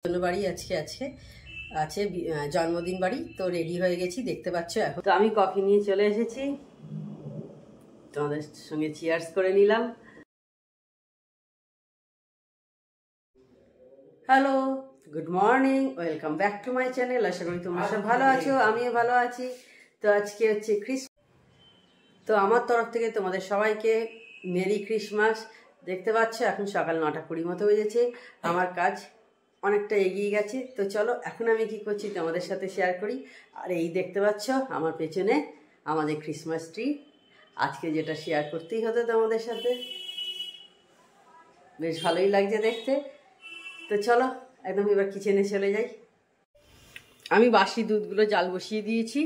বাড়ি আজকে আছে জন্মদিন বাড়ি, তো রেডি হয়ে গেছি, দেখতে পাচ্ছ। এখন তো আমি কফি নিয়ে চলে এসেছি, তোমাদের সঙ্গে চিয়ার্স করে নিলাম। Hello, good morning, welcome back to my channel. আশা করি তোমরা সব ভালো আছো, আমিও ভালো আছি। তো আজকে হচ্ছে তো আমার তরফ থেকে তোমাদের সবাইকে মেরি ক্রিসমাস। দেখতে পাচ্ছ এখন সকাল 9:20 মতো বেজেছে, আমার কাজ অনেকটা এগিয়ে গেছে। তো চলো এখন আমি কি করছি তোমাদের সাথে শেয়ার করি। আর এই দেখতে পাচ্ছ আমার পেছনে আমাদের ক্রিসমাস ট্রি, আজকে যেটা শেয়ার করতেই হতো তোমাদের সাথে, বেশ ভালোই লাগছে দেখতে। তো চলো একদম এবার কিচেনে চলে যাই। আমি বাসি দুধগুলো জাল বসিয়ে দিয়েছি,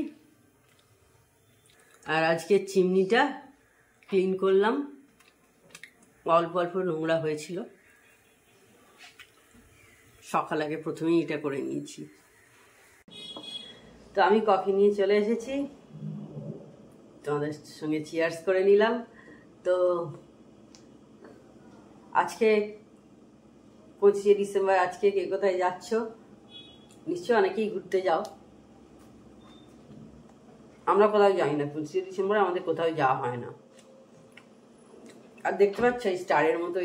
আর আজকে চিমনিটা ক্লিন করলাম, অল্প অল্প নোংরা হয়েছিল, সকাল আগে প্রথমেই এটা করে নিয়েছি। তো আমি কফি নিয়ে চলে এসেছি, তোমাদের সঙ্গে চিয়ার্স করে নিলাম। তো আজকে 25শে ডিসেম্বর, আজকে কে কোথায় যাচ্ছ? নিশ্চয়ই অনেকেই ঘুরতে যাও। আমরা কোথাও যাই না 25শে ডিসেম্বর, আমাদের কোথাও যাওয়া হয় না। আর দেখতে পাচ্ছ এই স্টারের মতো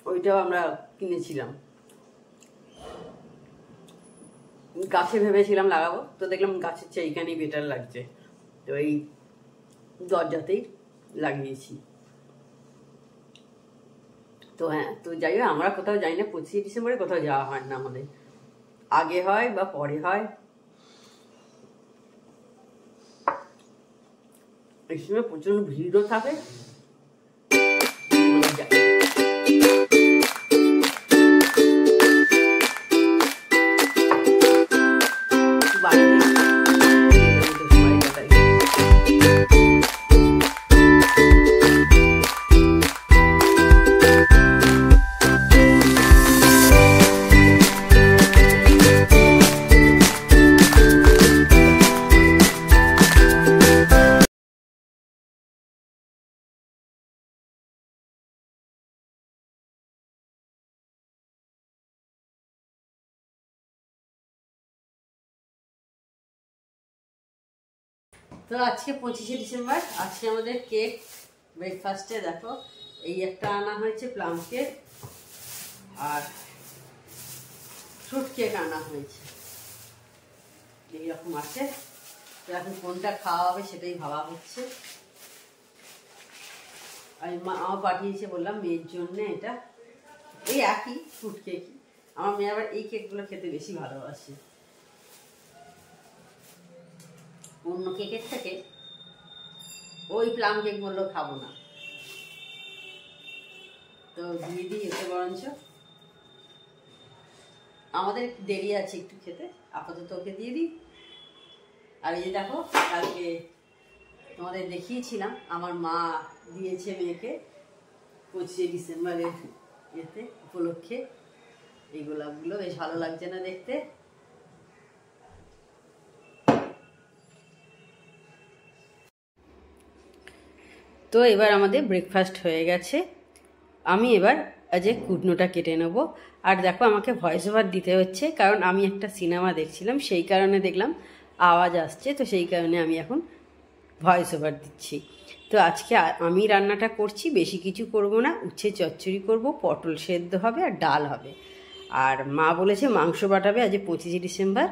ওইটাও আমরা কিনেছিলাম, গাছে ভেবেছিলাম লাগাবো, তো দেখলাম গাছের চেয়ে এইখানেই বেটার লাগছে, তো এই দরজাতেই লাগিয়েছি। তো হ্যাঁ, তো যাই হোক, আমরা কোথাও যাই না 25শে ডিসেম্বরে, কোথাও যাওয়া হয় না আমাদের, আগে হয় বা পরে হয়। এই সময় প্রচন্ড ভিড়ও থাকে। তো আজকে 25শে ডিসেম্বর, আজকে আমাদের কেক ব্রেকফাস্টে দেখো এই একটা আনা হয়েছে প্লাম কেক, আর ফ্রুট কেক আনা হয়েছে, এইরকম আছে। তো এখন কোনটা খাওয়া হবে সেটাই ভাবা হচ্ছে। আমি আমার পাঠিয়েছে, বললাম মেয়ের জন্য এটা, এই একই ফ্রুট কেক। আমার মেয়ে আবার এই কেকগুলো খেতে বেশি ভালোবাসে, অন্য কেকের থেকে। ওই প্লাম কেক বললেও খাবো না, তো দিয়ে দিই এতে বরঞ্চ। আমাদের দেরি আছে একটু খেতে, আপাতত ওকে দিয়ে দিই। আর এই দেখো, কালকে তোমাদের দেখিয়েছিলাম আমার মা দিয়েছে মেয়েকে 25শে ডিসেম্বরের এতে উপলক্ষে এই গোলাপগুলো, বেশ ভালো লাগছে না দেখতে? তো এবার আমাদের ব্রেকফাস্ট হয়ে গেছে, আমি এবার আজকে কুটনোটা কেটে নেব। আর দেখো আমাকে ভয়েস ওভার দিতে হচ্ছে, কারণ আমি একটা সিনেমা দেখছিলাম, সেই কারণে দেখলাম আওয়াজ আসছে, তো সেই কারণে আমি এখন ভয়েস ওভার দিচ্ছি। তো আজকে আমি রান্নাটা করছি, বেশি কিছু করব না, উচ্ছে চচ্চড়ি করব, পটল সেদ্ধ হবে আর ডাল হবে। আর মা বলেছে মাংস বাটাবে আজ 25শে ডিসেম্বর।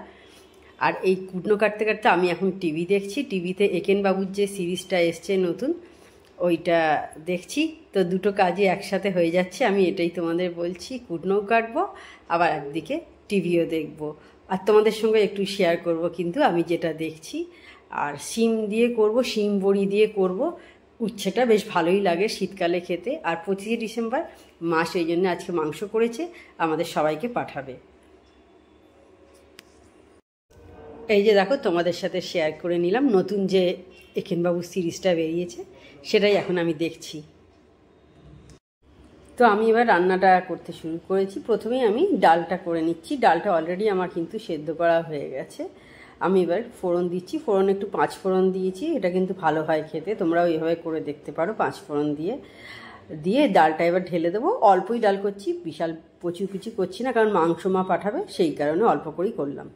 আর এই কুটনো কাটতে কাটতে আমি এখন টিভি দেখছি, টিভিতে একেন বাবুর যে সিরিজটা এসছে নতুন, ওইটা দেখছি। তো দুটো কাজই একসাথে হয়ে যাচ্ছে, আমি এটাই তোমাদের বলছি, কুটনোও কাটবো আবার একদিকে টিভিও দেখবো, আর তোমাদের সঙ্গে একটু শেয়ার করব কিন্তু আমি যেটা দেখছি। আর শিম দিয়ে করব, শিম বড়ি দিয়ে করব, উচ্ছেটা বেশ ভালোই লাগে শীতকালে খেতে। আর 25শে ডিসেম্বর মা সেই জন্য আজকে মাংস করেছে, আমাদের সবাইকে পাঠাবে। এই যে দেখো তোমাদের সাথে শেয়ার করে নিলাম, নতুন যে একেনবাবুর সিরিজটা বেরিয়েছে সেটাই এখন আমি দেখছি। তো আমি এবার রান্নাটা করতে শুরু করেছি। প্রথমেই আমি ডালটা করে নিচ্ছি, ডালটা অলরেডি আমার কিন্তু সেদ্ধ করা হয়ে গেছে। আমি এবার ফোড়ন দিচ্ছি, ফোড়ন একটু 5 ফোড়ন দিয়েছি, এটা কিন্তু ভালো হয় খেতে, তোমরাও এইভাবে করে দেখতে পারো 5 ফোড়ন দিয়ে। দিয়ে ডালটা এবার ঢেলে দেবো। অল্পই ডাল করছি, বিশাল প্রচুর কিছু করছি না, কারণ মাংস মা পাঠাবে, সেই কারণে অল্প করেই করলাম।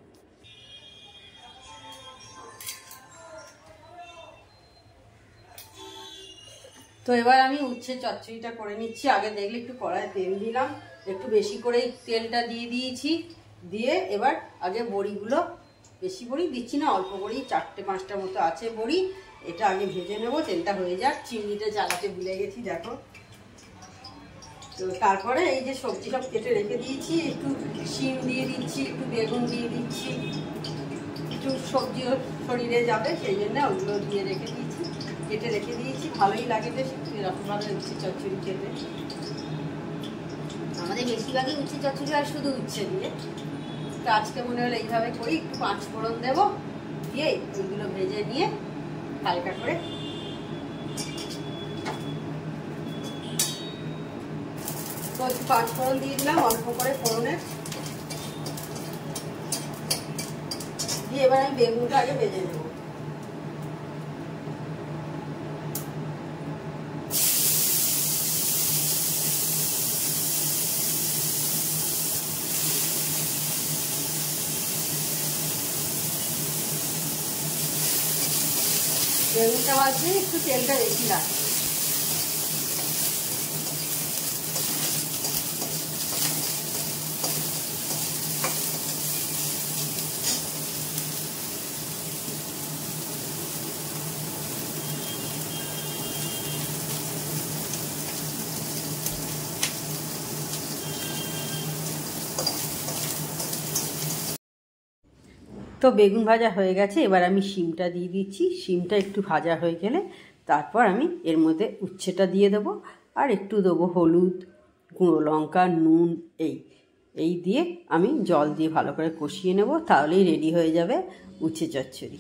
তো এবার আমি উচ্ছে চচ্চড়িটা করে নিচ্ছি। আগে দেখলে একটু কড়ায় তেল দিলাম, একটু বেশি করেই তেলটা দিয়ে দিয়েছি। দিয়ে এবার আগে বড়িগুলো, বেশি বড়ি দিচ্ছি না, অল্প বড়ি 4-5টা মতো আছে বড়ি, এটা আগে ভেজে নেব। তেলটা হয়ে যাক, চিংড়িটা জ্বালাতে ভুলে গেছি দেখো। তো তারপরে এই যে সবজি সব কেটে রেখে দিয়েছি, একটু শিম দিয়ে দিচ্ছি, একটু বেগুন দিয়ে দিচ্ছি, একটু সবজিও শরীরে যাবে সেই জন্য ওগুলো দিয়ে রেখে দিয়েছি, কেটে রেখে দিয়েছি। ভালোই লাগে বেশ এরকমভাবে উচ্ছে চচ্চড়ি খেতে। আমাদের বেশিরভাগই উচ্ছে চচ্চড়ি আর শুধু উচ্ছে দিয়ে, তো আজকে মনে হলো এইভাবে করি। একটু 5 ফোড়ন দেবো, দিয়ে ওইগুলো ভেজে নিয়ে হালকা করে তো 5 ফোড়ন দিয়ে দিলাম অল্প করে ফোড়নের, দিয়ে এবার আমি বেগুনটা আগে ভেজে নেব। বেগুনটা ভাজতে একটু তেলটা বেশি লাগে। তো বেগুন ভাজা হয়ে গেছে, এবার আমি শিমটা দিয়ে দিচ্ছি। শিমটা একটু ভাজা হয়ে গেলে তারপর আমি এর মধ্যে উচ্ছেটা দিয়ে দেবো, আর একটু দেবো হলুদ, গুঁড়ো লঙ্কা, নুন, এই দিয়ে আমি জল দিয়ে ভালো করে কষিয়ে নেব, তাহলেই রেডি হয়ে যাবে উচ্ছে চচ্চড়ি।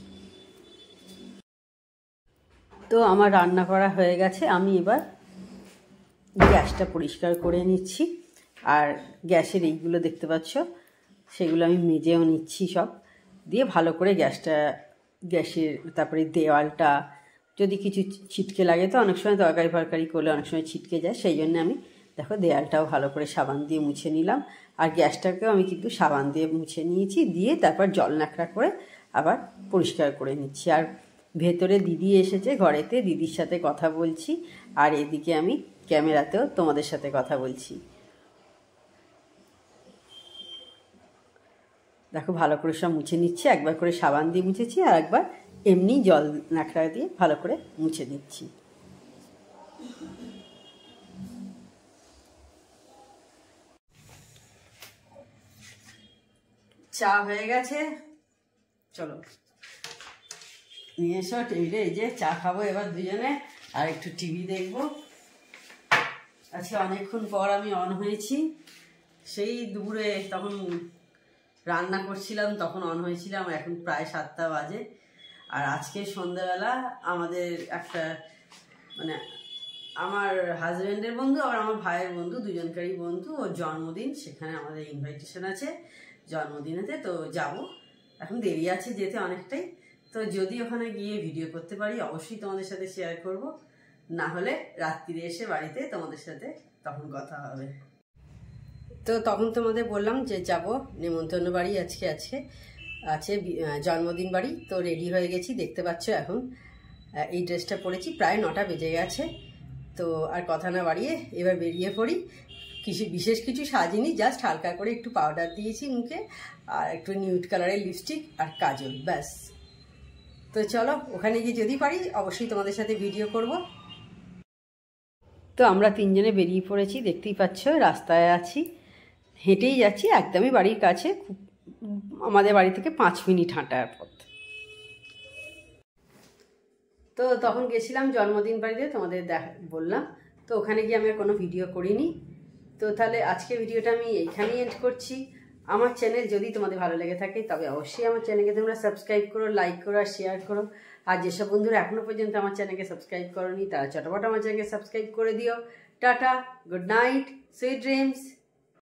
তো আমার রান্না করা হয়ে গেছে, আমি এবার গ্যাসটা পরিষ্কার করে নিচ্ছি। আর গ্যাসের এইগুলো দেখতে পাচ্ছ, সেগুলো আমি মেজেও নিচ্ছি সব দিয়ে ভালো করে গ্যাসের তারপরে দেওয়ালটা যদি কিছু ছিটকে লাগে, তো অনেক সময় তরকারি ফরকারি করলে অনেক সময় ছিটকে যায়, সেই জন্য আমি দেখো দেওয়ালটাও ভালো করে সাবান দিয়ে মুছে নিলাম। আর গ্যাসটাকেও আমি কিন্তু সাবান দিয়ে মুছে নিয়েছি, দিয়ে তারপর জল ন্যাকড়া করে আবার পরিষ্কার করে নিচ্ছি। আর ভেতরে দিদি এসেছে ঘরেতে, দিদির সাথে কথা বলছি, আর এদিকে আমি ক্যামেরাতেও তোমাদের সাথে কথা বলছি। দেখো ভালো করে সব মুছে নিচ্ছি, একবার করে সাবান দিয়ে মুছেছি, আর একবার এমনি জল ন্যাকড়া দিয়ে ভালো করে মুছে নিচ্ছি। চা হয়ে গেছে, চলো নিয়ে এসো টেবিলে। এই যে চা খাবো এবার দুজনে, আর একটু টিভি দেখবো। আজকে অনেকক্ষণ পর আমি অন হয়েছি, সেই দুপুরে তখন রান্না করছিলাম তখন অন হয়েছিলাম, এখন প্রায় 7টা বাজে। আর আজকে সন্ধ্যাবেলা আমাদের একটা মানে আমার হাজব্যান্ডের বন্ধু আর আমার ভাইয়ের বন্ধু, দুজনকারই বন্ধু, ওর জন্মদিন, সেখানে আমাদের ইনভাইটেশন আছে জন্মদিনেতে, তো যাব। এখন দেরি আছে যেতে অনেকটাই, তো যদি ওখানে গিয়ে ভিডিও করতে পারি অবশ্যই তোমাদের সাথে শেয়ার করব, না হলে রাত্রিরে এসে বাড়িতে তোমাদের সাথে তখন কথা হবে। তো তখন তোমাদের বললাম যে যাব নেমন্তন্ন বাড়ি, আজকে আছে জন্মদিন বাড়ি। তো রেডি হয়ে গেছি, দেখতে পাচ্ছ এখন এই ড্রেসটা পরেছি, প্রায় 9টা বেজে গেছে। তো আর কথা না বাড়িয়ে এবার বেরিয়ে পড়ি। বিশেষ কিছু সাজিনি, জাস্ট হালকা করে একটু পাউডার দিয়েছি মুখে, আর একটু নিউড কালারের লিপস্টিক আর কাজল, ব্যাস। তো চলো ওখানে গিয়ে যদি পারি অবশ্যই তোমাদের সাথে ভিডিও করব। তো আমরা 3জনে বেরিয়ে পড়েছি, দেখতেই পাচ্ছ রাস্তায় আছি, হেঁটেই যাচ্ছি, একদমই বাড়ির কাছে, খুব আমাদের বাড়ি থেকে 5 মিনিট হাঁটার পথ। তো তখন গেছিলাম জন্মদিন বাড়িতে, তোমাদের বললাম। তো ওখানে গিয়ে আমি আর কোনো ভিডিও করিনি। তো তাহলে আজকে ভিডিওটা আমি এইখানেই এন্ড করছি। আমার চ্যানেল যদি তোমাদের ভালো লেগে থাকে তবে অবশ্যই আমার চ্যানেলকে তোমরা সাবস্ক্রাইব করো, লাইক করো আর শেয়ার করো। আর যেসব বন্ধুরা এখনও পর্যন্ত আমার চ্যানেলকে সাবস্ক্রাইব করোনি তারা চটপট আমার চ্যানেলকে সাবস্ক্রাইব করে দিও। Tata, good night, sweet dreams.